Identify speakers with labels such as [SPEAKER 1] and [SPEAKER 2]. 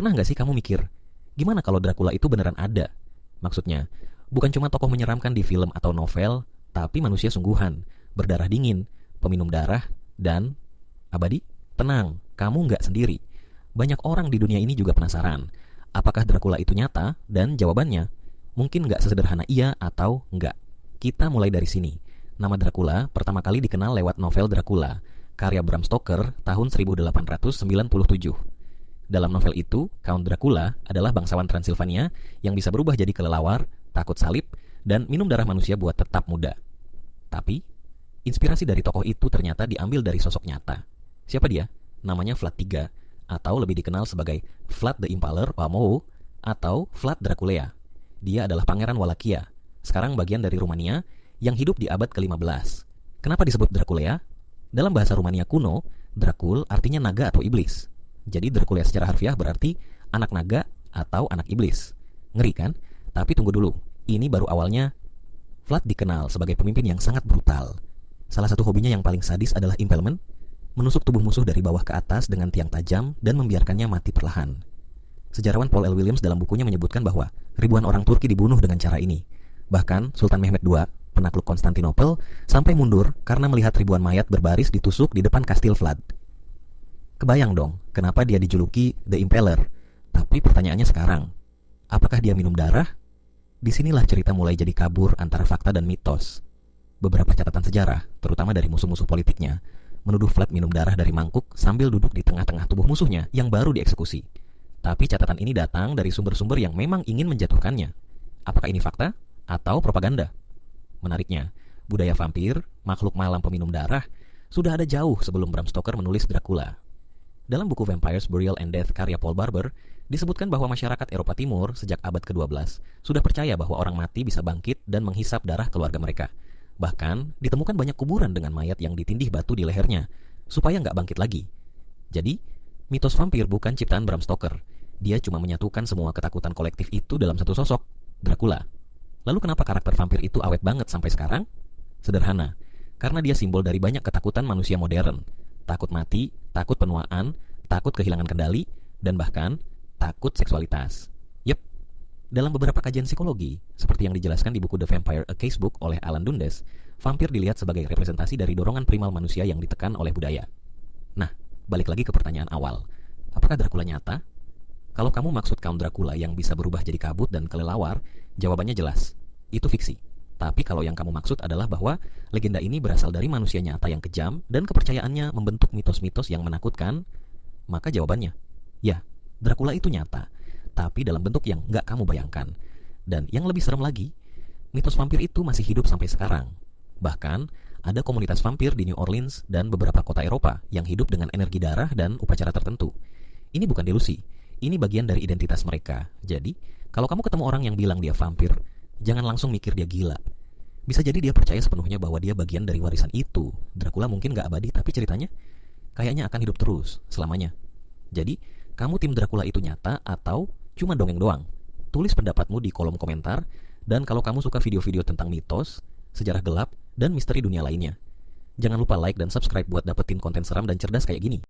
[SPEAKER 1] Pernah nggak sih kamu mikir, gimana kalau Dracula itu beneran ada? Maksudnya, bukan cuma tokoh menyeramkan di film atau novel, tapi manusia sungguhan, berdarah dingin, peminum darah, dan abadi? Tenang, kamu nggak sendiri. Banyak orang di dunia ini juga penasaran, apakah Dracula itu nyata? Dan jawabannya, mungkin nggak sesederhana iya atau nggak. Kita mulai dari sini. Nama Dracula pertama kali dikenal lewat novel Dracula, karya Bram Stoker tahun 1897. Dalam novel itu, Count Dracula adalah bangsawan Transilvania yang bisa berubah jadi kelelawar, takut salib, dan minum darah manusia buat tetap muda. Tapi, inspirasi dari tokoh itu ternyata diambil dari sosok nyata. Siapa dia? Namanya Vlad III, atau lebih dikenal sebagai Vlad the Impaler Wamo, atau Vlad Draculea. Dia adalah pangeran Wallachia, sekarang bagian dari Rumania, yang hidup di abad ke-15. Kenapa disebut Draculea? Dalam bahasa Rumania kuno, Dracul artinya naga atau iblis. Jadi Dracula secara harfiah berarti anak naga atau anak iblis. Ngeri kan? Tapi tunggu dulu. Ini baru awalnya. Vlad dikenal sebagai pemimpin yang sangat brutal. Salah satu hobinya yang paling sadis adalah impalement, menusuk tubuh musuh dari bawah ke atas dengan tiang tajam dan membiarkannya mati perlahan. Sejarawan Paul L. Williams dalam bukunya menyebutkan bahwa ribuan orang Turki dibunuh dengan cara ini. Bahkan Sultan Mehmed II, penakluk Konstantinopel, sampai mundur karena melihat ribuan mayat berbaris ditusuk di depan kastil Vlad. Kebayang dong, kenapa dia dijuluki The Impaler. Tapi pertanyaannya sekarang, apakah dia minum darah? Disinilah cerita mulai jadi kabur antara fakta dan mitos. Beberapa catatan sejarah, terutama dari musuh-musuh politiknya, menuduh Vlad minum darah dari mangkuk sambil duduk di tengah-tengah tubuh musuhnya yang baru dieksekusi. Tapi catatan ini datang dari sumber-sumber yang memang ingin menjatuhkannya. Apakah ini fakta atau propaganda? Menariknya, budaya vampir, makhluk malam peminum darah, sudah ada jauh sebelum Bram Stoker menulis Dracula. Dalam buku Vampires, Burial and Death karya Paul Barber, disebutkan bahwa masyarakat Eropa Timur sejak abad ke-12 sudah percaya bahwa orang mati bisa bangkit dan menghisap darah keluarga mereka. Bahkan, ditemukan banyak kuburan dengan mayat yang ditindih batu di lehernya, supaya nggak bangkit lagi. Jadi, mitos vampir bukan ciptaan Bram Stoker. Dia cuma menyatukan semua ketakutan kolektif itu dalam satu sosok, Dracula. Lalu kenapa karakter vampir itu awet banget sampai sekarang? Sederhana, karena dia simbol dari banyak ketakutan manusia modern. Takut mati, takut penuaan, takut kehilangan kendali, dan bahkan takut seksualitas. Yep, dalam beberapa kajian psikologi, seperti yang dijelaskan di buku The Vampire: A Casebook oleh Alan Dundes, vampir dilihat sebagai representasi dari dorongan primal manusia yang ditekan oleh budaya. Nah, balik lagi ke pertanyaan awal. Apakah Dracula nyata? Kalau kamu maksud Count Dracula yang bisa berubah jadi kabut dan kelelawar, jawabannya jelas. Itu fiksi. Tapi kalau yang kamu maksud adalah bahwa legenda ini berasal dari manusia nyata yang kejam dan kepercayaannya membentuk mitos-mitos yang menakutkan, maka jawabannya, ya, Dracula itu nyata, tapi dalam bentuk yang nggak kamu bayangkan. Dan yang lebih serem lagi, mitos vampir itu masih hidup sampai sekarang. Bahkan, ada komunitas vampir di New Orleans dan beberapa kota Eropa yang hidup dengan energi darah dan upacara tertentu. Ini bukan delusi, ini bagian dari identitas mereka. Jadi, kalau kamu ketemu orang yang bilang dia vampir, jangan langsung mikir dia gila. Bisa jadi dia percaya sepenuhnya bahwa dia bagian dari warisan itu. Dracula mungkin gak abadi, tapi ceritanya kayaknya akan hidup terus, selamanya. Jadi, kamu tim Dracula itu nyata atau cuma dongeng doang? Tulis pendapatmu di kolom komentar. Dan kalau kamu suka video-video tentang mitos, sejarah gelap, dan misteri dunia lainnya, jangan lupa like dan subscribe buat dapetin konten seram dan cerdas kayak gini.